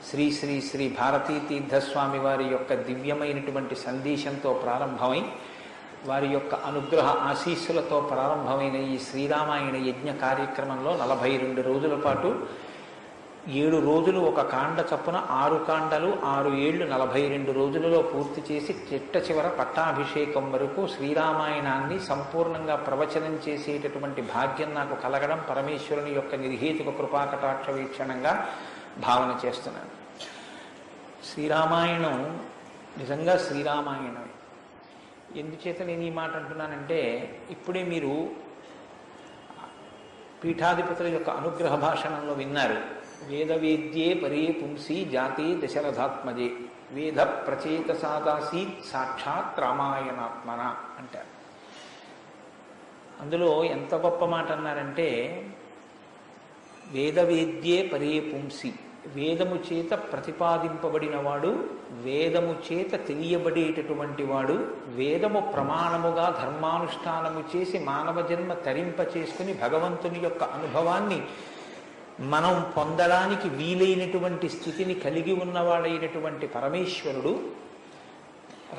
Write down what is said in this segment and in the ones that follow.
శ్రీ శ్రీ శ్రీ భారతీ తీర్థస్వామి వారి యొక్క దివ్యమైనటువంటి సందేశంతో ప్రారంభమై వారి యొక్క అనుగ్రహ ఆశీస్సులతో ప్రారంభమైన ఈ శ్రీరామాయణ యజ్ఞ కార్యక్రమంలో 42 రోజుల పాటు 7 రోజులు ఒక కాండ చప్పున 6 కాండలు 6 ఏళ్ళు 42 రోజులలో పూర్తి చేసి చిట్ట చివర పట్టాభిషేకం వరకు శ్రీరామాయణాన్ని సంపూర్ణంగా ప్రవచనం చేసేటటువంటి భాగ్యం నాకు కలగడం పరమేశ్వరుని యొక్క నిర్హేతుక కృపాకటాక్ష వీక్షణంగా భావన చేస్తున్నాను. శ్రీరామాయణం నిజంగా శ్రీరామాయణం. ఎందుచేత నేను ఈ మాట అంటున్నానంటే, ఇప్పుడే మీరు పీఠాధిపతుల యొక్క అనుగ్రహ భాషణంలో విన్నారు. వేదవేద్యే పరే పుంసి జాతే దశరథాత్మజే వేద ప్రచేతసాదాసీత్ సాక్షాత్ రామాయణాత్మన అంటారు. అందులో ఎంత గొప్ప మాట అన్నారంటే, వేదవేద్యే పరే పుంసి, వేదము చేత ప్రతిపాదింపబడినవాడు, వేదము చేత తెలియబడేటటువంటి వాడు, వేదము ప్రమాణముగా ధర్మానుష్ఠానము చేసి మానవ జన్మ తరింప చేసుకుని భగవంతుని యొక్క అనుభవాన్ని మనం పొందడానికి వీలైనటువంటి స్థితిని కలిగి ఉన్నవాడైనటువంటి పరమేశ్వరుడు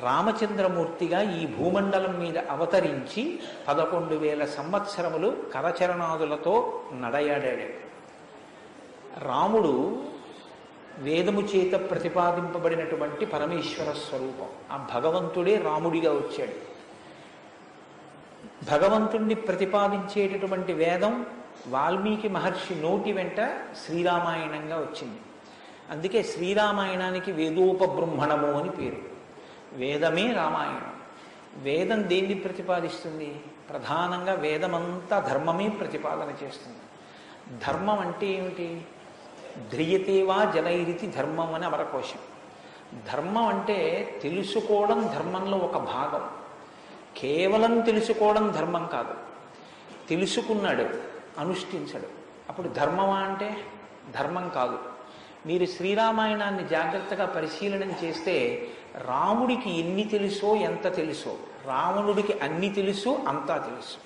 రామచంద్రమూర్తిగా ఈ భూమండలం మీద అవతరించి 11,000 సంవత్సరములు కరచరణాదులతో నడయాడాడు. రాముడు వేదము చేత ప్రతిపాదింపబడినటువంటి పరమేశ్వర స్వరూపం. ఆ భగవంతుడే రాముడిగా వచ్చాడు. భగవంతుణ్ణి ప్రతిపాదించేటటువంటి వేదం వాల్మీకి మహర్షి నోటి వెంట శ్రీరామాయణంగా వచ్చింది. అందుకే శ్రీరామాయణానికి వేదోపబృంహణము అని పేరు. వేదమే రామాయణం. వేదం దేన్ని ప్రతిపాదిస్తుంది? ప్రధానంగా వేదమంతా ధర్మమే ప్రతిపాదన చేస్తుంది. ధర్మం అంటే ఏమిటి? ధ్రియతేవా జనైరితి ధర్మం అని అమరకోశం. ధర్మం అంటే తెలుసుకోవడం ధర్మంలో ఒక భాగం. కేవలం తెలుసుకోవడం ధర్మం కాదు. తెలుసుకున్నాడు, అనుష్ఠించడు, అప్పుడు ధర్మమా అంటే ధర్మం కాదు. మీరు శ్రీరామాయణాన్ని జాగ్రత్తగా పరిశీలన చేస్తే రాముడికి ఎన్ని తెలుసో ఎంత తెలుసో, రావణుడికి అన్ని తెలుసు అంతా తెలుసు.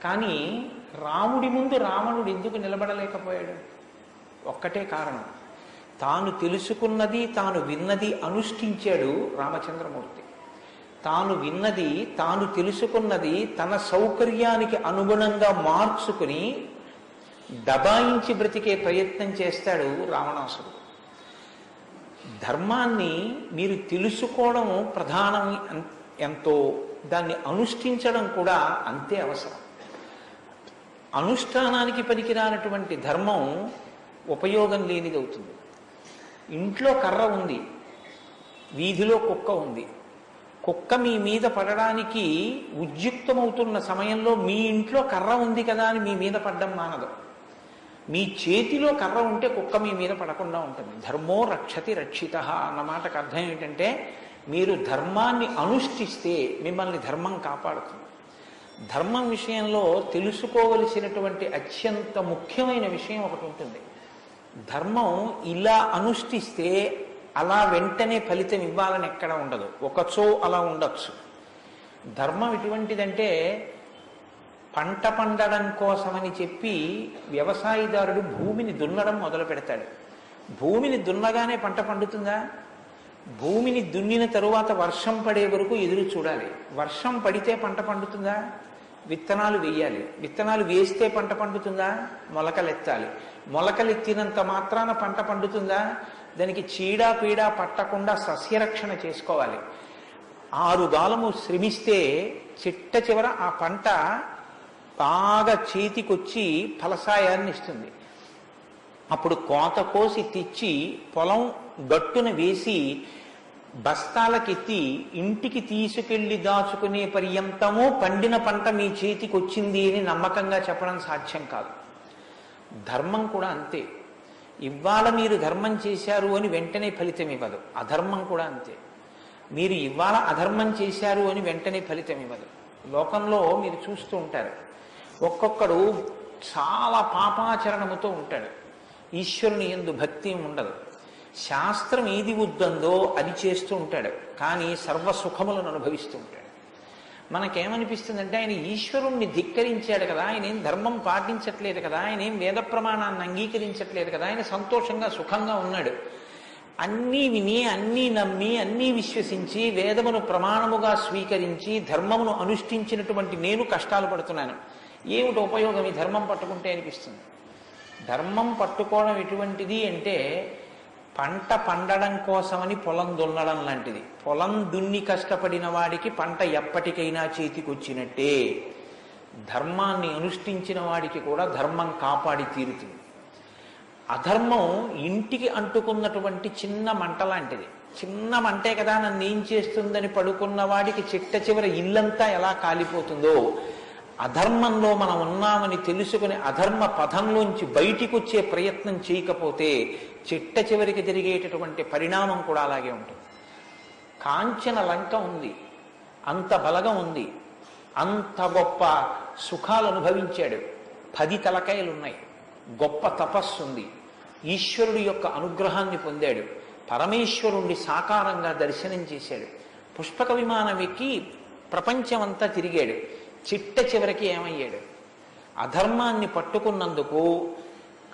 కానీ రాముడి ముందు రావణుడు ఎందుకు నిలబడలేకపోయాడు? ఒక్కటే కారణం, తాను తెలుసుకున్నది తాను విన్నది అనుష్ఠించాడు రామచంద్రమూర్తి. తాను విన్నది తాను తెలుసుకున్నది తన సౌకర్యానికి అనుగుణంగా మార్చుకుని దబాయించి బ్రతికే ప్రయత్నం చేస్తాడు రావణాసురుడు. ధర్మాన్ని మీరు తెలుసుకోవడం ప్రధానం ఎంతో, దాన్ని అనుష్ఠించడం కూడా అంతే అవసరం. అనుష్ఠానానికి పనికిరానటువంటి ధర్మం ఉపయోగం లేనిది అవుతుంది. ఇంట్లో కర్ర ఉంది, వీధిలో కుక్క ఉంది. కుక్క మీ మీద పడడానికి ఉద్యుక్తమవుతున్న సమయంలో మీ ఇంట్లో కర్ర ఉంది కదా అని మీ మీద పడ్డం మానదు. మీ చేతిలో కర్ర ఉంటే కుక్క మీ మీద పడకుండా ఉంటుంది. ధర్మో రక్షతి రక్షిత అన్న మాటకు అర్థం ఏంటంటే, మీరు ధర్మాన్ని అనుష్ఠిస్తే మిమ్మల్ని ధర్మం కాపాడుతుంది. ధర్మం విషయంలో తెలుసుకోవలసినటువంటి అత్యంత ముఖ్యమైన విషయం ఒకటి ఉంటుంది. ధర్మం ఇలా అనుష్ఠిస్తే అలా వెంటనే ఫలితం ఇవ్వాలని ఎక్కడ ఉండదు. ఒకచో అలా ఉండొచ్చు. ధర్మం ఎటువంటిదంటే, పంట పండడం కోసమని చెప్పి వ్యవసాయదారుడు భూమిని దున్నడం మొదలు పెడతాడు. భూమిని దున్నగానే పంట పండుతుందా? భూమిని దున్నిన తరువాత వర్షం పడే వరకు ఎదురు చూడాలి. వర్షం పడితే పంట పండుతుందా? విత్తనాలు వేయాలి. విత్తనాలు వేస్తే పంట పండుతుందా? మొలకలెత్తాలి. మొలకలెత్తినంత మాత్రాన పంట పండుతుందా? దానికి చీడ పీడ పట్టకుండా సస్యరక్షణ చేసుకోవాలి. 6 గాలము శ్రమిస్తే చిట్ట చివర ఆ పంట బాగా చేతికొచ్చి ఫలసాయాన్ని ఇస్తుంది. అప్పుడు కోత కోసి తెచ్చి పొలం గట్టున వేసి బస్తాలకెత్తి ఇంటికి తీసుకెళ్లి దాచుకునే పర్యంతము పండిన పంట మీ చేతికి వచ్చింది అని నమ్మకంగా చెప్పడం సాధ్యం కాదు. ధర్మం కూడా అంతే. ఇవాళ మీరు ధర్మం చేశారు అని వెంటనే ఫలితం ఇవ్వదు. అధర్మం కూడా అంతే. మీరు ఇవాళ అధర్మం చేశారు అని వెంటనే ఫలితం ఇవ్వదు. లోకంలో మీరు చూస్తూ ఉంటారు, ఒక్కొక్కడు చాలా పాపాచరణముతో ఉంటాడు. ఈశ్వరుని యందు భక్తి ఉండదు. శాస్త్రం ఏది వద్దందో అది చేస్తూ ఉంటాడు, కానీ సర్వసుఖములను అనుభవిస్తూ ఉంటాడు. మనకేమనిపిస్తుందంటే ఆయన ఈశ్వరుణ్ణి ధిక్కరించాడు కదా, ఆయన ఏం ధర్మం పాటించట్లేదు కదా, ఆయన ఏం వేద ప్రమాణాన్ని అంగీకరించట్లేదు కదా, ఆయన సంతోషంగా సుఖంగా ఉన్నాడు. అన్నీ విని అన్నీ నమ్మి అన్నీ విశ్వసించి వేదమును ప్రమాణముగా స్వీకరించి ధర్మమును అనుష్ఠించినటువంటి నేను కష్టాలు పడుతున్నాను. ఏమిటి ఉపయోగం ఈ ధర్మం పట్టుకుంటే అనిపిస్తుంది. ధర్మం పట్టుకోవడం ఎటువంటిది అంటే పంట పండడం కోసమని పొలం దున్నడం లాంటిది. పొలం దున్ని కష్టపడిన వాడికి పంట ఎప్పటికైనా చేతికొచ్చినట్టే. ధర్మాన్ని అనుష్ఠించిన వాడికి కూడా ధర్మం కాపాడి తీరుతుంది. అధర్మం ఇంటికి అంటుకున్నటువంటి చిన్న మంట లాంటిది. చిన్న మంటే కదా నన్ను ఏం చేస్తుందని పడుకున్న వాడికి చిట్ట చివర ఇల్లంతా ఎలా కాలిపోతుందో, అధర్మంలో మనం ఉన్నామని తెలుసుకుని అధర్మ పథంలోంచి బయటికి వచ్చే ప్రయత్నం చేయకపోతే చిట్ట చివరికి జరిగేటటువంటి పరిణామం కూడా అలాగే ఉంటుంది. కాంచన లంక ఉంది, అంత బలగం ఉంది, అంత గొప్ప సుఖాలు అనుభవించాడు, 10 తలకాయలున్నాయి, గొప్ప తపస్సు ఉంది, ఈశ్వరుడి యొక్క అనుగ్రహాన్ని పొందాడు, పరమేశ్వరుణ్ణి సాకారంగా దర్శనం చేశాడు, పుష్పక విమానం ఎక్కి ప్రపంచమంతా తిరిగాడు. చిట్ట చివరికి ఏమయ్యాడు? అధర్మాన్ని పట్టుకున్నందుకు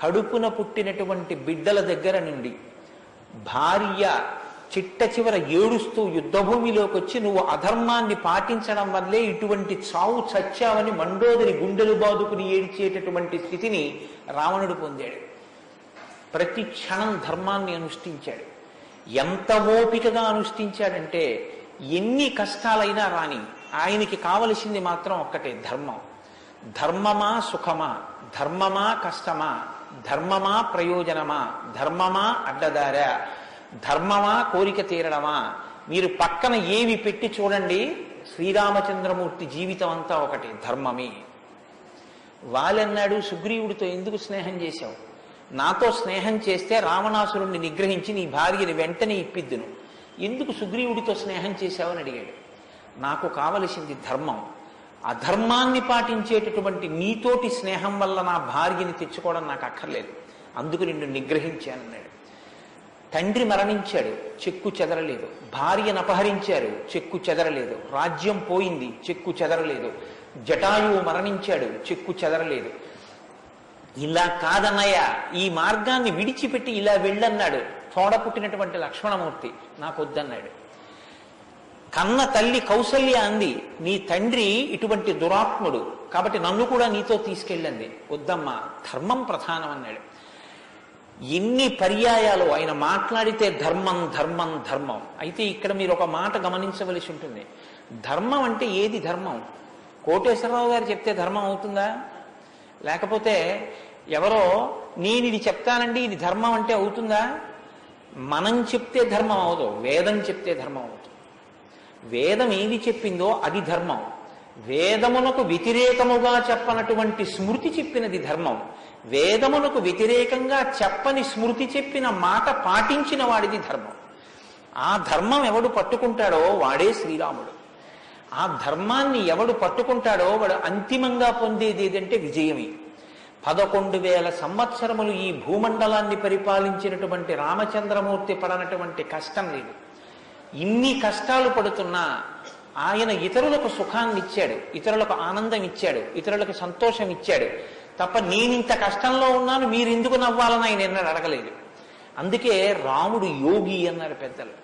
కడుపున పుట్టినటువంటి బిడ్డల దగ్గర నుండి భార్య చిట్ట చివర ఏడుస్తూ యుద్ధభూమిలోకి వచ్చి నువ్వు అధర్మాన్ని పాటించడం వల్లే ఇటువంటి చావు చచ్చావని మండోదరి గుండెలు బాదుకుని ఏడ్చేటటువంటి స్థితిని రావణుడు పొందాడు. ప్రతి క్షణం ధర్మాన్ని అనుష్ఠించాడు. ఎంత ఓపికగా అనుష్ఠించాడంటే ఎన్ని కష్టాలైనా రాని ఆయనకి కావలసింది మాత్రం ఒక్కటే, ధర్మం. ధర్మమా సుఖమా, ధర్మమా కష్టమా, ధర్మమా ప్రయోజనమా, ధర్మమా అడ్డదారా, ధర్మమా కోరిక తీరడమా, మీరు పక్కన ఏవి పెట్టి చూడండి, శ్రీరామచంద్రమూర్తి జీవితం అంతా ఒకటి, ధర్మమే. వాళ్ళన్నాడు సుగ్రీవుడితో ఎందుకు స్నేహం చేశావు? నాతో స్నేహం చేస్తే రావణాసురుణ్ణి నిగ్రహించి నీ భార్యని వెంటనే ఇప్పిద్దును, ఎందుకు సుగ్రీవుడితో స్నేహం చేశావని అడిగాడు. నాకు కావలసింది ధర్మం. అధర్మాన్ని పాటించేటటువంటి నీతోటి స్నేహం వల్ల నా భార్యని తెచ్చుకోవడం నాకు అక్కర్లేదు, అందుకు నిన్ను నిగ్రహించానన్నాడు. తండ్రి మరణించాడు, చెక్కు చెదరలేదు. భార్యను అపహరించారు, చెక్కు చెదరలేదు. రాజ్యం పోయింది, చెక్కు చెదరలేదు. జటాయువు మరణించాడు, చెక్కు చెదరలేదు. ఇలా కాదన్నయ్య, ఈ మార్గాన్ని విడిచిపెట్టి ఇలా వెళ్ళన్నాడు. తోడ పుట్టినటువంటి లక్ష్మణమూర్తి నాకు వద్దన్నాడు. కన్న తల్లి కౌసల్య అంది, నీ తండ్రి ఇటువంటి దురాత్ముడు కాబట్టి నన్ను కూడా నీతో తీసుకెళ్ళండి. వద్దమ్మా, ధర్మం ప్రధానం అన్నాడు. ఎన్ని పర్యాయాలు ఆయన మాట్లాడితే ధర్మం ధర్మం ధర్మం. అయితే ఇక్కడ మీరు ఒక మాట గమనించవలసి ఉంటుంది. ధర్మం అంటే ఏది ధర్మం? కోటేశ్వరరావు గారు చెప్తే ధర్మం అవుతుందా? లేకపోతే ఎవరో నేను ఇది చెప్తానండి ఇది ధర్మం అంటే అవుతుందా? మనం చెప్తే ధర్మం అవదు, వేదం చెప్తే ధర్మం అవుతుంది. వేదం ఏది చెప్పిందో అది ధర్మం. వేదమునకు వ్యతిరేకముగా చెప్పనటువంటి స్మృతి చెప్పినది ధర్మం. వేదమునకు వ్యతిరేకంగా చెప్పని స్మృతి చెప్పిన మాట పాటించిన వాడిది ధర్మం. ఆ ధర్మం ఎవడు పట్టుకుంటాడో వాడే శ్రీరాముడు. ఆ ధర్మాన్ని ఎవడు పట్టుకుంటాడో వాడు అంతిమంగా పొందేది ఏదంటే విజయమే. 11,000 సంవత్సరములు ఈ భూమండలాన్ని పరిపాలించినటువంటి రామచంద్రమూర్తి పడనటువంటి కష్టం లేదు. ఇన్ని కష్టాలు పడుతున్నా ఆయన ఇతరులకు సుఖాన్ని ఇచ్చాడు, ఇతరులకు ఆనందం ఇచ్చాడు, ఇతరులకు సంతోషం ఇచ్చాడు తప్ప నేనింత కష్టంలో ఉన్నాను మీరు ఎందుకు నవ్వాలని ఆయన ఎన్నడూ అడగలేదు. అందుకే రాముడు యోగి అన్నారు పెద్దలు.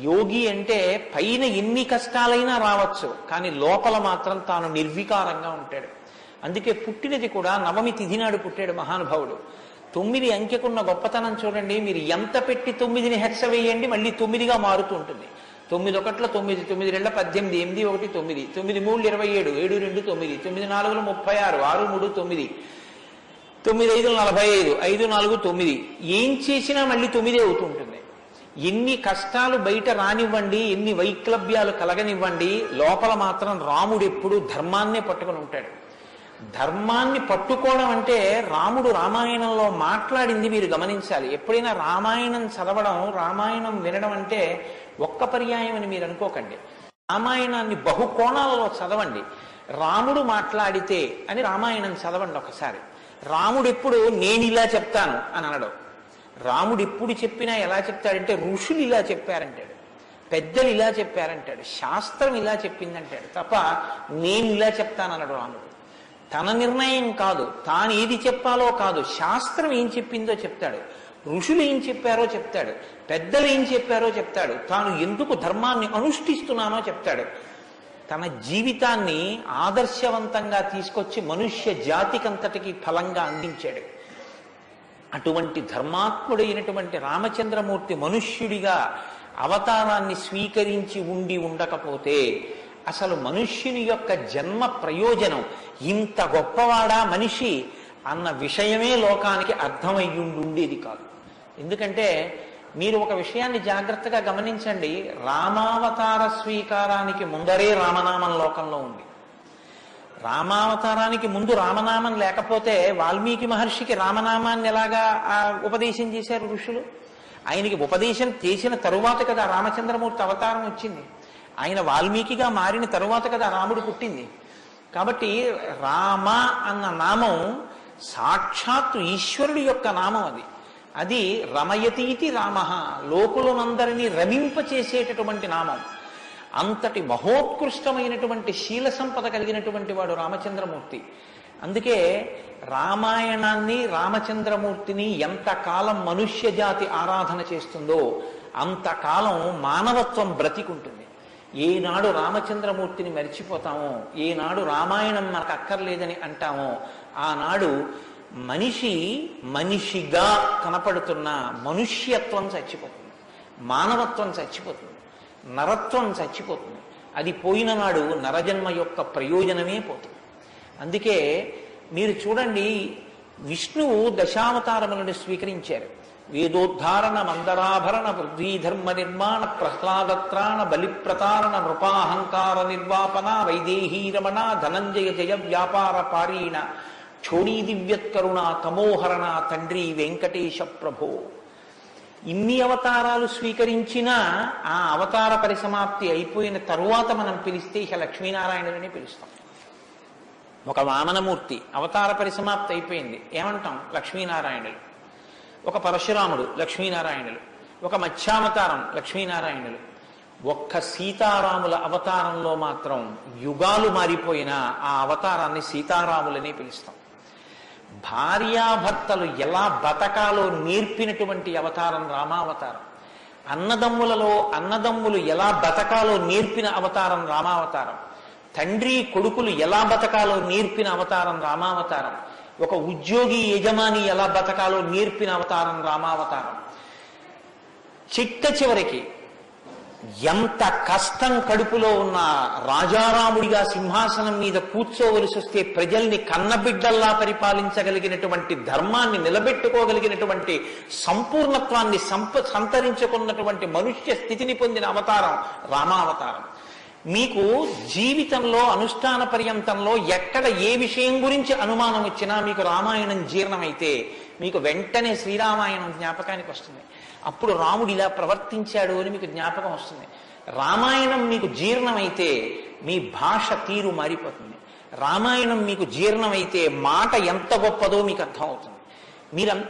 యోగి అంటే పైన ఎన్ని కష్టాలైనా రావచ్చు, కానీ లోపల మాత్రం తాను నిర్వికారంగా ఉంటాడు. అందుకే పుట్టినది కూడా నవమి తిథి నాడు పుట్టాడు మహానుభావుడు. 9 అంకెకున్న గొప్పతనం చూడండి. మీరు ఎంత పెట్టి 9ని హెచ్చ వేయండి మళ్ళీ 9గా మారుతూ ఉంటుంది. 9 ఒకట్ల 9, 9 2 18, 8 1 9, 9 3 27, 7 2 9, 9 4 36, 6 3 9, 9 5 45, 5 4 9. ఏం చేసినా మళ్ళీ 9 అవుతూ ఉంటుంది. ఎన్ని కష్టాలు బయట రానివ్వండి, ఎన్ని వైక్లభ్యాలు కలగనివ్వండి, లోపల మాత్రం రాముడు ఎప్పుడూ ధర్మాన్నే పట్టుకుని ఉంటాడు. ధర్మాన్ని పట్టుకోవడం అంటే రాముడు రామాయణంలో మాట్లాడింది మీరు గమనించాలి. ఎప్పుడైనా రామాయణం చదవడం, రామాయణం వినడం అంటే ఒక్క పర్యాయం అని మీరు అనుకోకండి. రామాయణాన్ని బహుకోణాలలో చదవండి. రాముడు మాట్లాడితే అని రామాయణం చదవండి ఒకసారి. రాముడు ఎప్పుడు నేను ఇలా చెప్తాను అని అనడం. రాముడు ఎప్పుడు చెప్పినా ఎలా చెప్తాడంటే ఋషులు ఇలా చెప్పారంటాడు. పెద్దలు ఇలా చెప్పారంటాడు, శాస్త్రం ఇలా చెప్పిందంటాడు తప్ప నేను ఇలా చెప్తానన్నాడు రాముడు. తన నిర్ణయం కాదు, తాను ఏది చెప్పాలో కాదు, శాస్త్రం ఏం చెప్పిందో చెప్తాడు, ఋషులు ఏం చెప్పారో చెప్తాడు, పెద్దలు ఏం చెప్పారో చెప్తాడు, తాను ఎందుకు ధర్మాన్ని అనుష్ఠిస్తున్నానో చెప్తాడు. తన జీవితాన్ని ఆదర్శవంతంగా తీసుకొచ్చి మనుష్య జాతికంతటికి ఫలంగా అందించాడు. అటువంటి ధర్మాత్ముడైనటువంటి రామచంద్రమూర్తి మనుష్యుడిగా అవతారాన్ని స్వీకరించి ఉండకపోతే అసలు మనుష్యుని యొక్క జన్మ ప్రయోజనం ఇంత గొప్పవాడా మనిషి అన్న విషయమే లోకానికి అర్థమయ్యుండేది కాదు. ఎందుకంటే మీరు ఒక విషయాన్ని జాగ్రత్తగా గమనించండి, రామావతార స్వీకారానికి ముందరే రామనామం లోకంలో ఉంది. రామావతారానికి ముందు రామనామం లేకపోతే వాల్మీకి మహర్షికి రామనామాన్ని ఎలాగా ఉపదేశం చేశారు ఋషులు? ఆయనకి ఉపదేశం చేసిన తరువాత కదా రామచంద్రమూర్తి అవతారం వచ్చింది. ఆయన వాల్మీకిగా మారిన తరువాత కదా రాముడు పుట్టింది. కాబట్టి రామ అన్న నామం సాక్షాత్తు ఈశ్వరుడి యొక్క నామం. అది రమయతీతి రామ, లోకులనందరినీ రమింపచేసేటటువంటి నామం. అంతటి మహోత్కృష్టమైనటువంటి శీల సంపద కలిగినటువంటి వాడు రామచంద్రమూర్తి. అందుకే రామాయణాన్ని రామచంద్రమూర్తిని ఎంతకాలం మనుష్య జాతి ఆరాధన చేస్తుందో అంతకాలం మానవత్వం బ్రతికుంటుంది. ఏనాడు రామచంద్రమూర్తిని మరిచిపోతామో, ఏనాడు రామాయణం మనకు అక్కర్లేదని అంటామో, ఆనాడు మనిషిగా కనపడుతున్న మనుష్యత్వం చచ్చిపోతుంది, మానవత్వం చచ్చిపోతుంది, నరత్వం చచ్చిపోతుంది. అది పోయిన నాడు నరజన్మ యొక్క ప్రయోజనమే పోతుంది. అందుకే మీరు చూడండి, విష్ణువు దశావతారములను స్వీకరించారు. వేదోద్ధారణ, మందరాభరణ, పృథ్వీధర్మ నిర్మాణ, ప్రహ్లాదత్రాణ, బలిప్రతారణ, నృపాహంకార నిర్వాపన, వైదేహీ రమణ, ధనంజయ జయ వ్యాపార పారీణ, క్షోణీ దివ్యత్కరుణ, తమోహరణ, తండ్రి వెంకటేశ ప్రభో. ఇన్ని అవతారాలు స్వీకరించినా ఆ అవతార పరిసమాప్తి అయిపోయిన తరువాత మనం పిలిస్తే ఇక లక్ష్మీనారాయణులని పిలుస్తాం. ఒక వామనమూర్తి అవతార పరిసమాప్తి అయిపోయింది, ఏమంటాం? లక్ష్మీనారాయణులు. ఒక పరశురాముడు, లక్ష్మీనారాయణులు. ఒక మత్స్యావతారం, లక్ష్మీనారాయణులు. ఒక్క సీతారాముల అవతారంలో మాత్రం యుగాలు మారిపోయినా ఆ అవతారాన్ని సీతారాములని పిలుస్తాం. భార్యాభర్తలు ఎలా బతకాలో నేర్పినటువంటి అవతారం రామావతారం. అన్నదమ్ములు ఎలా బతకాలో నేర్పిన అవతారం రామావతారం. తండ్రి కొడుకులు ఎలా బతకాలో నేర్పిన అవతారం రామావతారం. ఒక ఉద్యోగి యజమాని ఎలా బతకాలో నేర్పిన అవతారం రామావతారం. చివరికి ఎంత కష్టం కడుపులో ఉన్న రాజారాముడిగా సింహాసనం మీద కూర్చోవలసి వస్తే ప్రజల్ని కన్నబిడ్డల్లా పరిపాలించగలిగినటువంటి, ధర్మాన్ని నిలబెట్టుకోగలిగినటువంటి, సంపూర్ణత్వాన్ని సంతరించుకున్నటువంటి మనుష్య స్థితిని పొందిన అవతారం రామావతారం. మీకు జీవితంలో అనుష్ఠాన పర్యంతంలో ఎక్కడ ఏ విషయం గురించి అనుమానం వచ్చినా మీకు రామాయణం జీర్ణమైతే మీకు వెంటనే శ్రీరామాయణం జ్ఞాపకానికి వస్తుంది. అప్పుడు రాముడు ఇలా ప్రవర్తించాడు అని మీకు జ్ఞాపకం వస్తుంది. రామాయణం మీకు జీర్ణమైతే మీ భాష తీరు మారిపోతుంది. రామాయణం మీకు జీర్ణమైతే మాట ఎంత గొప్పదో మీకు అర్థమవుతుంది.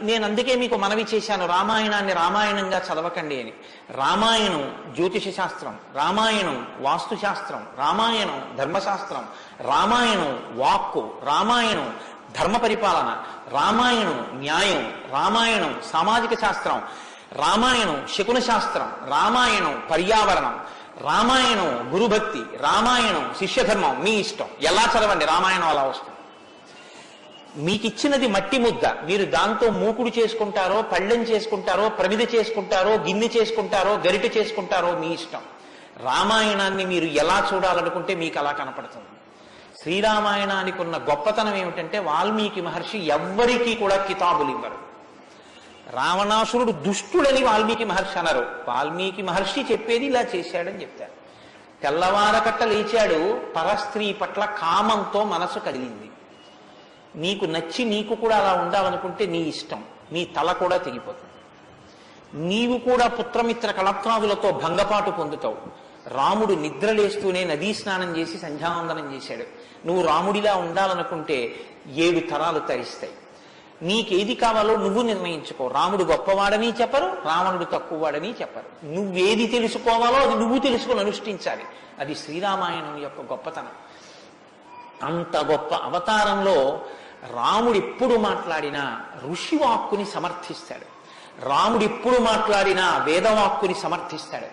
నేను అందుకే మీకు మనవి చేశాను, రామాయణాన్ని రామాయణంగా చదవకండి అని. రామాయణం జ్యోతిష శాస్త్రం, రామాయణం వాస్తు శాస్త్రం, రామాయణం ధర్మశాస్త్రం, రామాయణం వాక్కు, రామాయణం ధర్మ పరిపాలన, రామాయణం న్యాయం, రామాయణం సామాజిక శాస్త్రం, రామాయణం శకున శాస్త్రం, రామాయణం పర్యావరణం, రామాయణం గురుభక్తి, రామాయణం శిష్యధర్మం. మీ ఇష్టం, ఎలా చదవండి, రామాయణం అలా వస్తుంది. మీకిచ్చినది మట్టి ముద్ద, మీరు దాంతో మూకుడు చేసుకుంటారో, పళ్ళెం చేసుకుంటారో, ప్రమిద చేసుకుంటారో, గిన్నె చేసుకుంటారో, గరిటె చేసుకుంటారో మీ ఇష్టం. రామాయణాన్ని మీరు ఎలా చూడాలనుకుంటే మీకు అలా కనపడుతుంది. శ్రీరామాయణానికి ఉన్న గొప్పతనం ఏమిటంటే వాల్మీకి మహర్షి ఎవ్వరికీ కూడా కితాబులు ఇవ్వరు. రావణాసురుడు దుష్టుడని వాల్మీకి మహర్షి అనరు. వాల్మీకి మహర్షి చెప్పేది ఇలా చేశాడని చెప్తారు. తెల్లవారకట్ట లేచాడు, పరస్త్రీ పట్ల కామంతో మనసు కదిలింది. నీకు నచ్చి నీకు కూడా అలా ఉండాలనుకుంటే నీ ఇష్టం, నీ తల కూడా తెగిపోతుంది. నీవు కూడా పుత్రమిత్ర కళత్రాదులతో భంగపాటు పొందుతావు. రాముడు నిద్రలేస్తూనే నదీ స్నానం చేసి సంధ్యావందనం చేశాడు. నువ్వు రాముడిలా ఉండాలనుకుంటే 7 తరాలు తరిస్తాయి. నీకేది కావాలో నువ్వు నిర్ణయించుకో. రాముడు గొప్పవాడని చెప్పరు, రావణుడు తక్కువవాడని చెప్పరు. నువ్వేది తెలుసుకోవాలో అది నువ్వు తెలుసుకొని అనుష్ఠించాలి. అది శ్రీరామాయణం యొక్క గొప్పతనం. అంత గొప్ప అవతారంలో రాముడు ఎప్పుడు మాట్లాడినా ఋషివాక్కుని సమర్థిస్తాడు, రాముడు ఎప్పుడు మాట్లాడినా వేదవాక్కుని సమర్థిస్తాడు,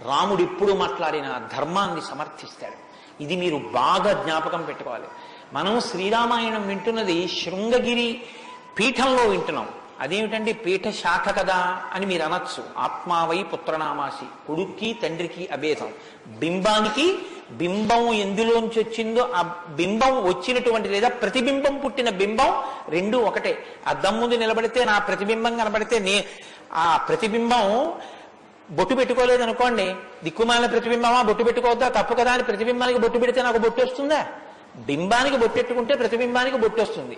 రాముడు ఎప్పుడు మాట్లాడినా ధర్మాన్ని సమర్థిస్తాడు. ఇది మీరు బాగా జ్ఞాపకం పెట్టుకోవాలి. మనం శ్రీరామాయణం వింటున్నది శృంగగిరి పీఠంలో వింటున్నాం. అదేమిటంటే పీఠ శాఖ కదా అని మీరు అనొచ్చు. ఆత్మావై పుత్రనామాసి, కొడుక్కి తండ్రికి అభేదం. బింబానికి బింబం ఎందులోంచి వచ్చిందో ఆ బింబం వచ్చినటువంటి లేదా ప్రతిబింబం పుట్టిన బింబం రెండు ఒకటే. అద్దం ముందు నిలబడితే నా ప్రతిబింబం కనబడితే ఆ ప్రతిబింబం బొట్టు పెట్టుకోలేదు అనుకోండి, దిక్కుమాలిన ప్రతిబింబమా బొట్టు పెట్టుకోవద్దా తప్పు కదా అని ప్రతిబింబానికి బొట్టు పెడితే నాకు బొట్టు వస్తుందా? బింబానికి బొట్టెట్టుకుంటే ప్రతిబింబానికి బొట్టు వస్తుంది.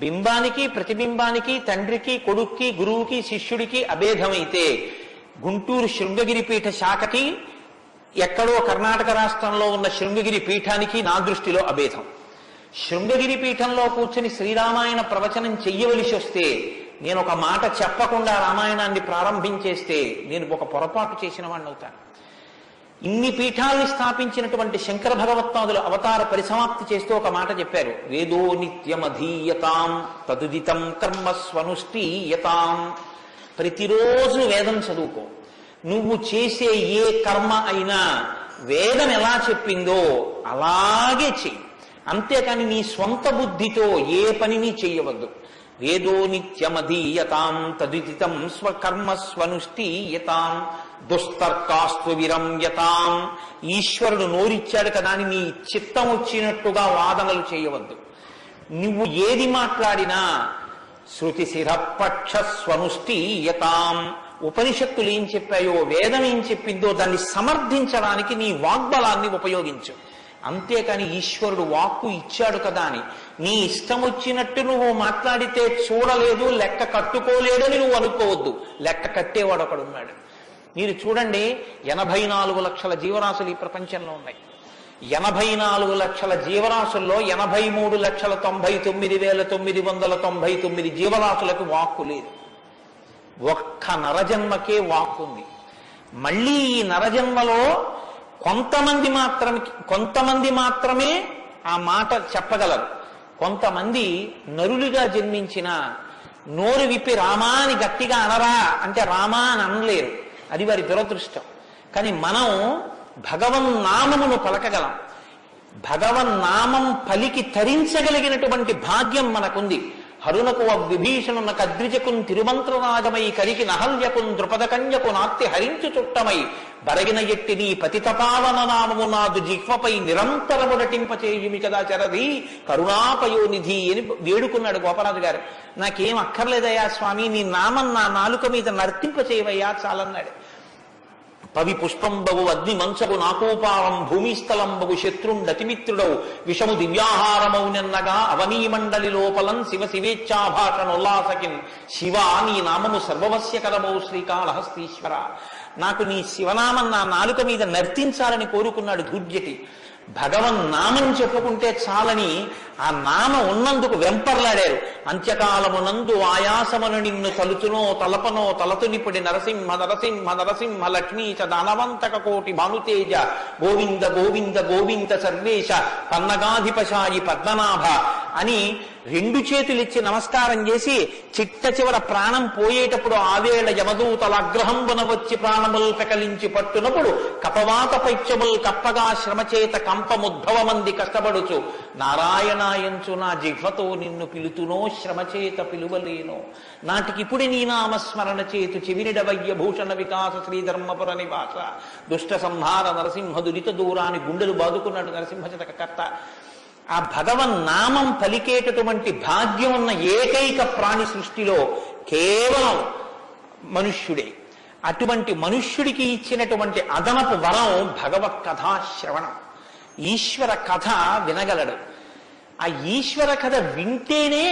బింబానికి ప్రతిబింబానికి తండ్రికి కొడుక్కి గురువుకి శిష్యుడికి అభేదమైతే గుంటూరు శృంగగిరి పీఠ శాఖకి ఎక్కడో కర్ణాటక రాష్ట్రంలో ఉన్న శృంగగిరి పీఠానికి నా దృష్టిలో అభేదం. శృంగగిరి పీఠంలో కూర్చుని శ్రీరామాయణ ప్రవచనం చెయ్యవలసి వస్తే నేను ఒక మాట చెప్పకుండా రామాయణాన్ని ప్రారంభించేస్తే నేను ఒక పొరపాటు చేసిన వాడిని అవుతాను. ఇన్ని పీఠాల్ని స్థాపించినటువంటి శంకర భగవత్పాదులు అవతార పరిసమాప్తి చేస్తూ ఒక మాట చెప్పారు. వేదో నిత్యమధీయతాం తదుదితం కర్మస్వనుష్ఠీయతాం. ప్రతిరోజు వేదం చదువుకో. నువ్వు చేసే ఏ కర్మ అయినా వేదం ఎలా చెప్పిందో అలాగే చెయ్యి. అంతేకాని నీ స్వంత బుద్ధితో ఏ పనిని చెయ్యవద్దు. వేదో నిత్యమధీయతాం తదుదితం స్వకర్మస్వనుష్ఠీయతాం దుస్తర్కాస్తు విరమ్యతాం. ఈశ్వరుడు నోరిచ్చాడు కదా అని నీ చిత్తం వచ్చినట్టుగా వాదనలు చేయవద్దు. నువ్వు ఏది మాట్లాడినా శృతిశిరపక్ష స్వనుష్ఠీయతాం. ఉపనిషత్తులు ఏం చెప్పాయో వేదం ఏం చెప్పిందో దాన్ని సమర్థించడానికి నీ వాగ్బలాన్ని ఉపయోగించు. అంతేకాని ఈశ్వరుడు వాక్కు ఇచ్చాడు కదా అని నీ ఇష్టం వచ్చినట్టు నువ్వు మాట్లాడితే చూడలేదు లెక్క కట్టుకోలేడని నువ్వు అనుకోవద్దు. లెక్క కట్టేవాడు ఒకడున్నాడు. మీరు చూడండి, 84 లక్షల జీవరాశులు ఈ ప్రపంచంలో ఉన్నాయి. 84 లక్షల జీవరాశుల్లో 83,99,999 జీవరాశులకు వాక్కు లేదు. ఒక్క నరజన్మకే వాక్కు ఉంది. మళ్ళీ ఈ నరజన్మలో కొంతమంది మాత్రమే ఆ మాట చెప్పగలరు. కొంతమంది నరులుగా జన్మించిన నోరు విప్పి రామా అని గట్టిగా అనరా అంటే రామా అని అనలేరు. అది వారి దురదృష్టం. కానీ మనం భగవన్నామమును పలకగలం. భగవన్నామం పలికి తరించగలిగినటువంటి భాగ్యం మనకుంది. హరునకు విభీషణున కద్రిజకున్ తిరుమంత్రరాజమై కరికి నహల్యకున్ ద్రుపద కన్యకు నాత్తి హరించు చుట్టమై బరగిన ఎట్టి నీ పతితపావన నామము నాదు జిహ్వపై నిరంతరము నటింపచేయుమి కదా చరది కరుణాపయోనిధి అని వేడుకున్నాడు గోపరాజు గారు. నాకేం అక్కర్లేదయ్యా స్వామి, నీ నామం నా నాలుక మీద నర్తింపచేయవయ్యా చాలన్నాడు. పవి పుష్పంబగు అగ్ని మంచగు నాకోపారం భూమిస్థలంబగు శత్రుండతిమిత్రుడవు విషము దివ్యాహారమౌనెన్నగా అవనీమండలి లోపలం శివ శివేచ్ఛాభాషణోల్లాసకిన్ శివ నీ నామము సర్వవస్యకరమౌ శ్రీకాళహస్తీశ్వర. నాకు నీ శివనామం నా నాలుక మీద నర్తించాలని కోరుకున్నాడు ధూర్జటి. భగవన్నామం చెప్పుకుంటే చాలని ఆ నామం ఉన్నందుకు వెంపర్లాడారు. అంత్యకాలమునందు ఆయాసమును నిన్ను తలుచునో తలపనో తలతునిపుడి నరసింహ నరసింహ నరసింహ లక్ష్మీ చ దానవంతక కోటి భానుతేజ గోవింద గోవింద గోవింద సర్వేశ పన్నగాధిపశాయి పద్మనాభ అని 2 చేతులిచ్చి నమస్కారం చేసి చిట్ట చివర ప్రాణం పోయేటప్పుడు ఆవేళ యమదూతల అగ్రహంబున వచ్చి ప్రాణముల్ పెకలించి పట్టునప్పుడు కపవాత పైత్యముల్ కప్పగా శ్రమచేత కంపముద్భవమంది కష్టపడుచు నారాయణాయంచు నా జిహ్వతో నిన్ను పిలుతునో శ్రమచేత పిలువలేనో నాటికిపుడి నీ నామస్మరణ చేతు చెవినిడవయ్య భూషణ వికాస శ్రీధర్మపుర నివాస దుష్ట సంహార నరసింహ దురిత దూరాన్ని గుండెలు బాదుకున్నాడు నరసింహశతకర్త. ఆ భగవన్నామం పలికేటటువంటి భాగ్యం ఉన్న ఏకైక ప్రాణి సృష్టిలో కేవలం మనుష్యుడే. అటువంటి మనుష్యుడికి ఇచ్చినటువంటి అదనపు వరం భగవత్ కథాశ్రవణం. ఈశ్వర కథ వినగలడు. ఆ ఈశ్వర కథ వింటేనే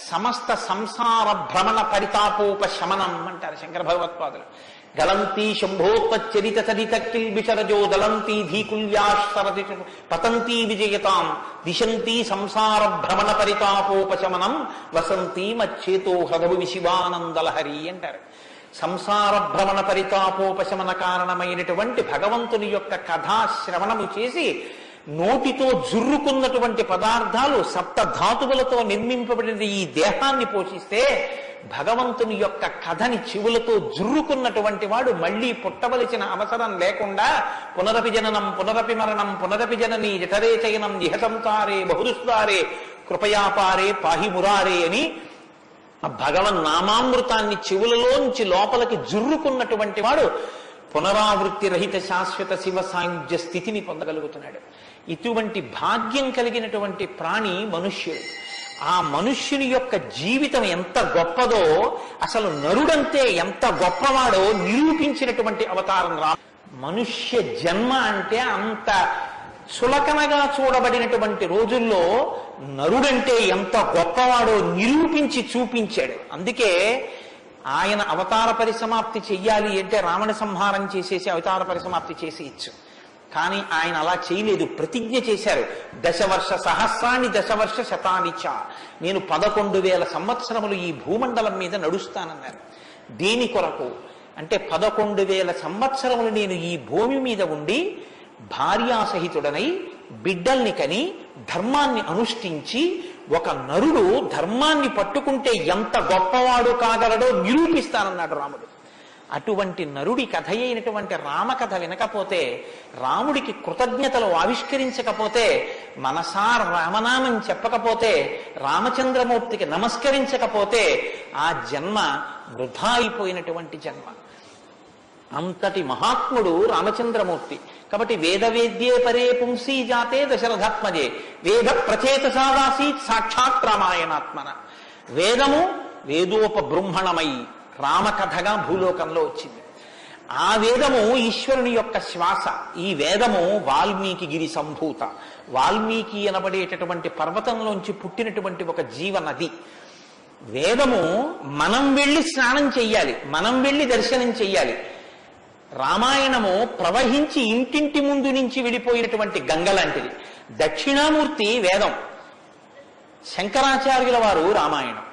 సమస్త సంసార భ్రమణ పరితాపోపశమనం అంటారు శంకర భగవత్పాదులు. గలంతి శంభోత్పచ్చరిత చరిత కిల్బిషరజో దళంతి ధీకుల్యాశ్వరతి పతంతి విజయతాం దిశంతి సంసార భ్రమణ పరితాపోపశమనం వసంతి మచ్చేతో హృదవు విశివానందలహరి అంటారు. సంసార భ్రమణ పరితాపోపశమన కారణమైనటువంటి భగవంతుని యొక్క కథాశ్రవణము చేసి నోటితో జుర్రుకున్నటువంటి పదార్థాలు సప్త ధాతువులతో నిర్మింపబడిన ఈ దేహాన్ని పోషిస్తే భగవంతుని యొక్క కథని చెవులతో జుర్రుకున్నటువంటి వాడు మళ్లీ పుట్టవలసిన అవసరం లేకుండా పునరపి జననం పునరపి మరణం పునరపి జనని జఠరే చయనం ఇహ సంసారే బహుదుస్తారే కృపయాపారే పాహి మురారే అని ఆ భగవన్ నామామృతాన్ని చెవులలోంచి లోపలికి జుర్రుకున్నటువంటి వాడు పునరావృత్తి రహిత శాశ్వత శివ సాయుధ్య స్థితిని పొందగలుగుతున్నాడు. ఇటువంటి భాగ్యం కలిగినటువంటి ప్రాణి మనుష్యుడు. ఆ మనుష్యుని యొక్క జీవితం ఎంత గొప్పదో, అసలు నరుడంతే ఎంత గొప్పవాడో నిరూపించినటువంటి అవతారం మనుష్య జన్మ అంటే అంత చులకనగా చూడబడినటువంటి రోజుల్లో నరుడంటే ఎంత గొప్పవాడో నిరూపించి చూపించాడు. అందుకే ఆయన అవతార పరిసమాప్తి చెయ్యాలి అంటే రావణ సంహారం చేసేసి అవతార పరిసమాప్తి చేసి ఇచ్చు. కానీ ఆయన అలా చేయలేదు, ప్రతిజ్ఞ చేశారు. దశవర్ష సహస్రాన్ని దశవర్ష శతానిచ, నేను 11,000 సంవత్సరములు ఈ భూమండలం మీద నడుస్తానన్నారు. దేని కొరకు అంటే 11,000 సంవత్సరములు నేను ఈ భూమి మీద ఉండి భార్యాసహితుడనై బిడ్డల్ని కని ధర్మాన్ని అనుష్ఠించి ఒక నరుడు ధర్మాన్ని పట్టుకుంటే ఎంత గొప్పవాడు కాగలడో నిరూపిస్తానన్నాడు రాముడు. అటువంటి నరుడి కథ అయినటువంటి రామకథ వినకపోతే, రాముడికి కృతజ్ఞతలు ఆవిష్కరించకపోతే, మనసార రామనామం చెప్పకపోతే, రామచంద్రమూర్తికి నమస్కరించకపోతే ఆ జన్మ వృధా అయిపోయినటువంటి జన్మ. అంతటి మహాత్ముడు రామచంద్రమూర్తి. కాబట్టి వేదవేద్యే పరే పుంసీ జాతే దశరథాత్మజే వేద ప్రచేతసాదాసీత్ సాక్షాత్ రామాయణాత్మన. వేదము వేదోపబృంహణమై రామకథగా భూలోకంలో వచ్చింది. ఆ వేదము ఈశ్వరుని యొక్క శ్వాస. ఈ వేదము వాల్మీకి గిరి సంభూత, వాల్మీకి అనబడేటటువంటి పర్వతంలోంచి పుట్టినటువంటి ఒక జీవనది. వేదము మనం వెళ్ళి స్నానం చెయ్యాలి, మనం వెళ్ళి దర్శనం చెయ్యాలి. రామాయణము ప్రవహించి ఇంటింటి ముందు నుంచి వెళ్ళిపోయినటువంటి గంగ లాంటిది. దక్షిణామూర్తి వేదం, శంకరాచార్యుల వారు రామాయణం.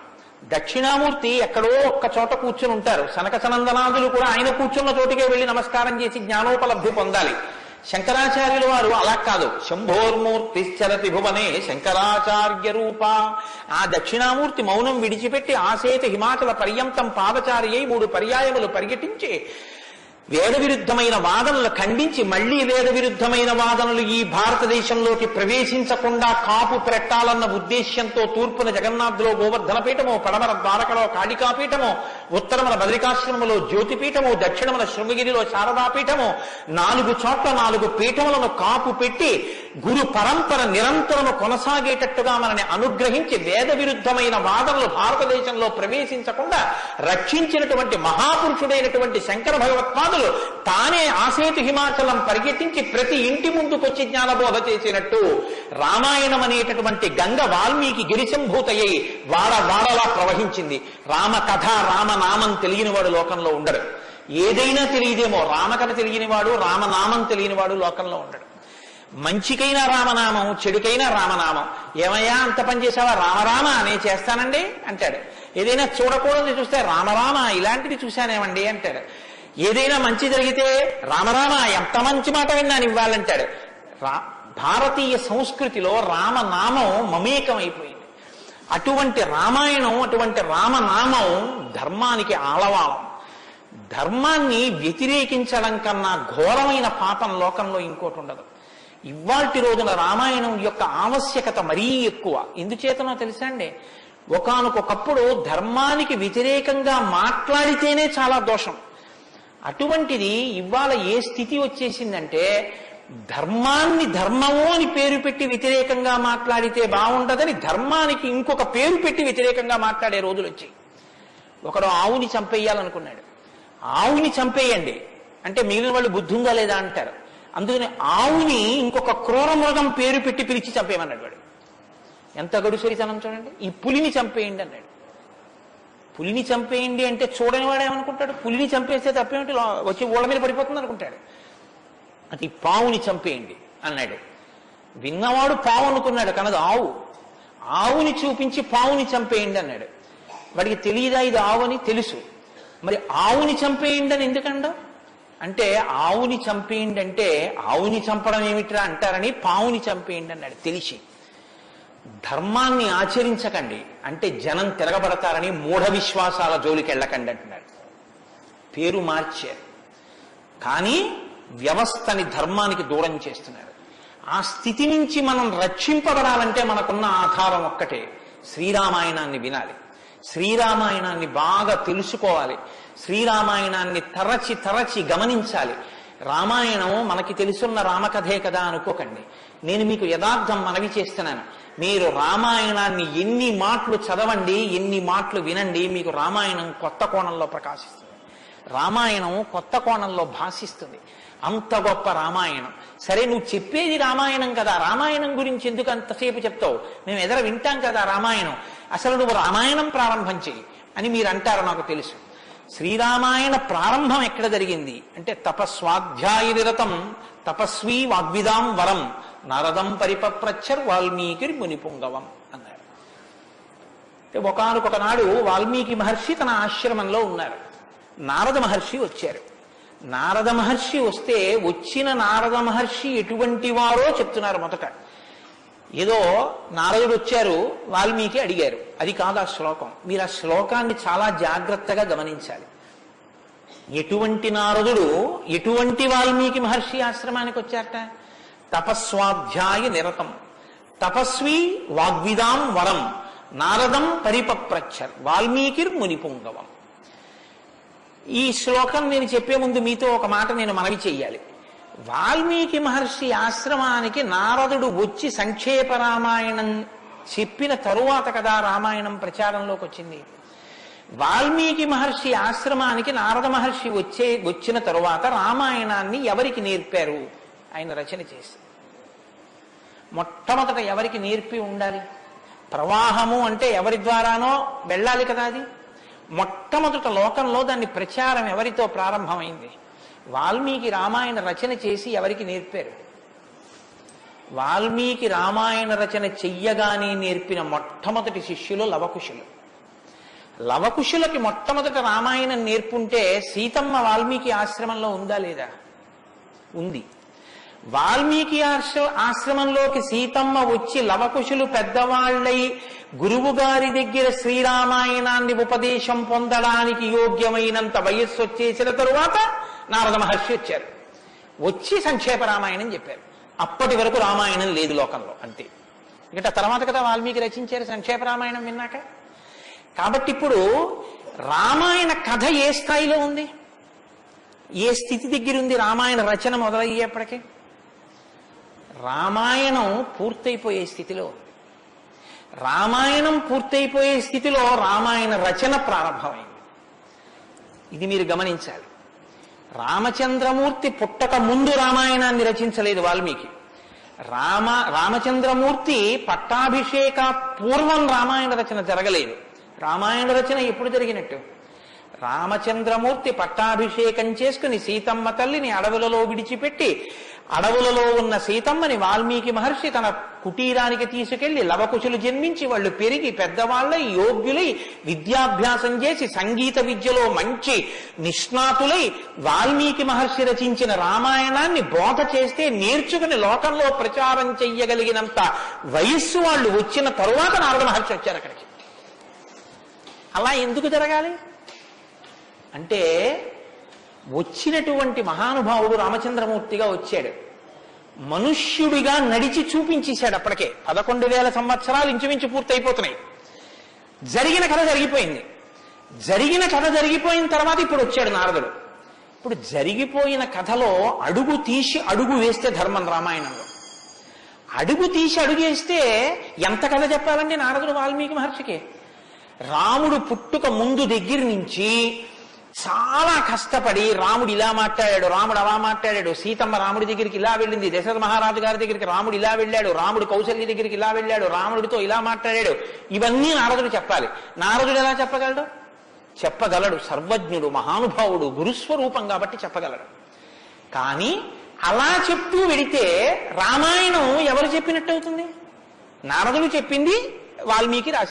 దక్షిణామూర్తి ఎక్కడో ఒక్క చోట కూర్చుని ఉంటారు. సనక సనందనాదులు కూడా ఆయన కూర్చున్న చోటికే వెళ్ళి నమస్కారం చేసి జ్ఞానోపలబ్ధి పొందాలి. శంకరాచార్యుల వారు అలా కాదు. శంభోర్మూర్తిశ్చరతి భువనే శంకరాచార్య రూప. ఆ దక్షిణామూర్తి మౌనం విడిచిపెట్టి ఆసేత హిమాచల పర్యంతం పాదచారి అయి 3 పర్యాయములు పర్యటించి వేద విరుద్ధమైన వాదనలు ఖండించి మళ్లీ వేద విరుద్ధమైన వాదనలు ఈ భారతదేశంలోకి ప్రవేశించకుండా కాపు పెట్టాలన్న ఉద్దేశ్యంతో తూర్పున జగన్నాథ్లో గోవర్ధన పీఠము, పడమర ద్వారకలో కాళికాపీఠము, ఉత్తరమున బద్రికాశ్రమములో జ్యోతిపీఠము, దక్షిణమున శృంగగిరిలో శారదాపీఠము, 4 చోట్ల 4 పీఠములను కాపు పెట్టి గురు పరంపర నిరంతరము కొనసాగేటట్టుగా మనని అనుగ్రహించి వేద విరుద్ధమైన వాదనలు భారతదేశంలో ప్రవేశించకుండా రక్షించినటువంటి మహాపురుషుడైనటువంటి శంకర భగవత్పాదులు తానే ఆసేతు హిమాచలం పరిగెట్టించి ప్రతి ఇంటి ముందుకొచ్చి జ్ఞానబోధ చేసినట్టు రామాయణం అనేటటువంటి గంగ వాల్మీకి గిరిశంభూతయ్యి వాడలా ప్రవహించింది. రామకథ రామనామం తెలియనివాడు లోకంలో ఉండడు. ఏదైనా తెలియదేమో, రామకథ తెలియనివాడు రామనామం తెలియనివాడు లోకంలో ఉండడు. మంచికైనా రామనామం, చెడుకైనా రామనామం. ఏమయ్యా అంత పని చేసావా? రామరామ అనే చేస్తానండి అంటాడు. ఏదైనా చూడకూడదు చూస్తే రామరామ ఇలాంటిది చూశానేమండి అంటాడు. ఏదైనా మంచి జరిగితే రామరామ ఎంత మంచి మాట విన్నాను ఇవ్వాలంటాడు. భారతీయ సంస్కృతిలో రామనామం మమేకం అయిపోయింది. అటువంటి రామాయణం, అటువంటి రామనామం ధర్మానికి ఆలవాలం. ధర్మాన్ని వ్యతిరేకించడం కన్నా ఘోరమైన పాపం లోకంలో ఇంకోటి ఉండదు. ఇవాల్టి రోజున రామాయణం యొక్క ఆవశ్యకత మరీ ఎక్కువ. ఎందుచేతనో తెలుసా అండి? ఒకానొకప్పుడు ధర్మానికి వ్యతిరేకంగా మాట్లాడితేనే చాలా దోషం. అటువంటిది ఇవాళ ఏ స్థితి వచ్చేసిందంటే ధర్మాన్ని ధర్మము అని పేరు పెట్టి వ్యతిరేకంగా మాట్లాడితే బాగుండదని ధర్మానికి ఇంకొక పేరు పెట్టి వ్యతిరేకంగా మాట్లాడే రోజులు వచ్చాయి. ఒకడు ఆవుని చంపేయాలనుకున్నాడు. ఆవుని చంపేయండి అంటే మిగిలిన వాళ్ళు బుద్ధి ఉందా లేదా అంటారు. అందుకని ఆవుని ఇంకొక క్రూర మృగం పేరు పెట్టి పిలిచి చంపేయమన్నాడు వాడు. ఎంత గడుసరితనం చూడండి. ఈ పులిని చంపేయండి అన్నాడు. పులిని చంపేయండి అంటే చూడని వాడేమనుకుంటాడు? పులిని చంపేస్తే తప్పేమిటి, వచ్చి ఊళ్ళ మీద పడిపోతుంది అనుకుంటాడు. అది పావుని చంపేయండి అన్నాడు. విన్నవాడు పావు అనుకున్నాడు, కనదు ఆవు. ఆవుని చూపించి పావుని చంపేయండి అన్నాడు. వాడికి తెలియదా ఇది ఆవు అని? తెలుసు. మరి ఆవుని చంపేయండి అని ఎందుకండా అంటే, ఆవుని చంపేయండి అంటే ఆవుని చంపడం ఏమిట్రా అంటారని పావుని చంపేయండి అన్నాడు. తెలిసి ధర్మాన్ని ఆచరించకండి అంటే జనం తిరగబడతారని మూఢ విశ్వాసాల జోలికి వెళ్ళకండి అంటున్నాడు. పేరు మార్చారు కానీ వ్యవస్థని ధర్మానికి దూరం చేస్తున్నారు. ఆ స్థితి నుంచి మనం రక్షింపబడాలంటే మనకున్న ఆధారం ఒక్కటే, శ్రీరామాయణాన్ని వినాలి, శ్రీరామాయణాన్ని బాగా తెలుసుకోవాలి, శ్రీరామాయణాన్ని తరచి తరచి గమనించాలి. రామాయణం మనకి తెలుసున్న రామకథే కదా అనుకోకండి. నేను మీకు యథార్థం మనవి చేస్తున్నాను. మీరు రామాయణాన్ని ఎన్ని మాటలు చదవండి, ఎన్ని మాటలు వినండి, మీకు రామాయణం కొత్త కోణంలో ప్రకాశిస్తుంది, రామాయణం కొత్త కోణంలో భాషిస్తుంది. అంత గొప్ప రామాయణం. సరే నువ్వు చెప్పేది రామాయణం కదా, రామాయణం గురించి ఎందుకు అంతసేపు చెప్తావు, మేము ఎదర వింటాం కదా రామాయణం, అసలు నువ్వు రామాయణం ప్రారంభం చెయ్యి అని మీరు అంటారు. నాకు తెలుసు. శ్రీరామాయణ ప్రారంభం ఎక్కడ జరిగింది అంటే, తపస్వాధ్యాయ నిరతం తపస్వీ వాగ్విదాం వరం నారదం పరిపప్రచ్చర్ వాల్మీకి మునిపుంగవం అన్నారు. ఒకానొక నాడు వాల్మీకి మహర్షి తన ఆశ్రమంలో ఉన్నారు. నారద మహర్షి వచ్చారు. నారద మహర్షి వస్తే వచ్చిన నారద మహర్షి ఎటువంటి వారో చెప్తున్నారు. మొదట ఏదో నారదుడు వచ్చారు, వాల్మీకి అడిగారు, అది కాదు ఆ శ్లోకం. మీరు ఆ శ్లోకాన్ని చాలా జాగ్రత్తగా గమనించాలి. ఎటువంటి నారదుడు, ఎటువంటి వాల్మీకి మహర్షి ఆశ్రమానికి వచ్చారట? తపస్వాధ్యాయ నిరతం తపస్వి వాగ్విదాం వరం నారదం పరిపప్రచ్చర్ వాల్మీకిర్ మునిపుంగవం. ఈ శ్లోకం నేను చెప్పే ముందు మీతో ఒక మాట నేను మనవి చెయ్యాలి. వాల్మీకి మహర్షి ఆశ్రమానికి నారదుడు వచ్చి సంక్షేప రామాయణం చెప్పిన తరువాత కదా రామాయణం ప్రచారంలోకి వచ్చింది. వాల్మీకి మహర్షి ఆశ్రమానికి నారద మహర్షి వచ్చిన తరువాత రామాయణాన్ని ఎవరికి నేర్పారు? ఆయన రచన చేసి మొట్టమొదట ఎవరికి నేర్పి ఉండాలి? ప్రవాహము అంటే ఎవరి ద్వారానో వెళ్ళాలి కదా. అది మొట్టమొదట లోకంలో దాన్ని ప్రచారం ఎవరితో ప్రారంభమైంది? వాల్మీకి రామాయణ రచన చేసి ఎవరికి నేర్పారు? వాల్మీకి రామాయణ రచన చెయ్యగానే నేర్పిన మొట్టమొదటి శిష్యులు లవకుశులు. లవకుశులకి మొట్టమొదట రామాయణం నేర్పుంటే సీతమ్మ వాల్మీకి ఆశ్రమంలో ఉందా లేదా? ఉంది. వాల్మీకి ఆశ్రమంలోకి సీతమ్మ వచ్చి లవకుశులు పెద్దవాళ్ళై గురువు గారి దగ్గర శ్రీరామాయణాన్ని ఉపదేశం పొందడానికి యోగ్యమైనంత వయస్సు వచ్చేసిన తరువాత నారద మహర్షి వచ్చారు. వచ్చి సంక్షేప రామాయణం చెప్పారు. అప్పటి వరకు రామాయణం లేదు లోకంలో, అంతే. ఇంకా తర్వాత కదా వాల్మీకి రచించారు సంక్షేప రామాయణం విన్నాక. కాబట్టి ఇప్పుడు రామాయణ కథ ఏ స్థాయిలో ఉంది, ఏ స్థితి దగ్గర ఉంది? రామాయణ రచన మొదలయ్యేప్పటికీ రామాయణం పూర్తయిపోయే స్థితిలో ఉంది. రామాయణం పూర్తయిపోయే స్థితిలో రామాయణ రచన ప్రారంభమైంది. ఇది మీరు గమనించాలి. రామచంద్రమూర్తి పుట్టక ముందు రామాయణాన్ని రచించలేదు వాల్మీకి. రామచంద్రమూర్తి పట్టాభిషేక పూర్వం రామాయణ రచన జరగలేదు. రామాయణ రచన ఎప్పుడు జరిగినట్టు? రామచంద్రమూర్తి పట్టాభిషేకం చేసుకుని సీతమ్మ తల్లిని అడవులలో విడిచిపెట్టి, అడవులలో ఉన్న సీతమ్మని వాల్మీకి మహర్షి తన కుటీరానికి తీసుకెళ్లి లవకుశులు జన్మించి వాళ్ళు పెరిగి పెద్దవాళ్ళై యోగ్యులై విద్యాభ్యాసం చేసి సంగీత విద్యలో మంచి నిష్ణాతులై వాల్మీకి మహర్షి రచించిన రామాయణాన్ని బోధ చేస్తే నేర్చుకుని లోకంలో ప్రచారం చెయ్యగలిగినంత వయస్సు వాళ్ళు వచ్చిన తరువాత నారద మహర్షి వచ్చారు అక్కడికి. అలా ఎందుకు జరగాలి అంటే, వచ్చినటువంటి మహానుభావుడు రామచంద్రమూర్తిగా వచ్చాడు, మనుష్యుడిగా నడిచి చూపించేశాడు. అప్పటికే 11,000 సంవత్సరాలు ఇంచుమించు పూర్తయిపోతున్నాయి. జరిగిన కథ జరిగిపోయింది. జరిగిన కథ జరిగిపోయిన తర్వాత ఇప్పుడు వచ్చాడు నారదుడు. ఇప్పుడు జరిగిపోయిన కథలో అడుగు తీసి అడుగు వేస్తే ధర్మం రామాయణంలో. అడుగు తీసి అడుగేస్తే ఎంత కథ చెప్పాలండి నారదుడు వాల్మీకి మహర్షికి? రాముడు పుట్టుక ముందు దగ్గర నుంచి చాలా కష్టపడి రాముడు ఇలా మాట్లాడాడు, రాముడు అలా మాట్లాడాడు, సీతమ్మ రాముడి దగ్గరికి ఇలా వెళ్ళింది, దశరథ మహారాజు గారి దగ్గరికి రాముడు ఇలా వెళ్ళాడు, రాముడు కౌశల్య దగ్గరికి ఇలా వెళ్ళాడు, రాముడితో ఇలా మాట్లాడాడు, ఇవన్నీ నారదుడు చెప్పాలి. నారదుడు ఎలా చెప్పగలడు? చెప్పగలడు. సర్వజ్ఞుడు, మహానుభావుడు, గురుస్వరూపం కాబట్టి చెప్పగలడు. కానీ అలా చెప్తూ వెడితే రామాయణం ఎవరు చెప్పినట్టు అవుతుంది? నారదుడు చెప్పింది వాల్మీకి రాశారు.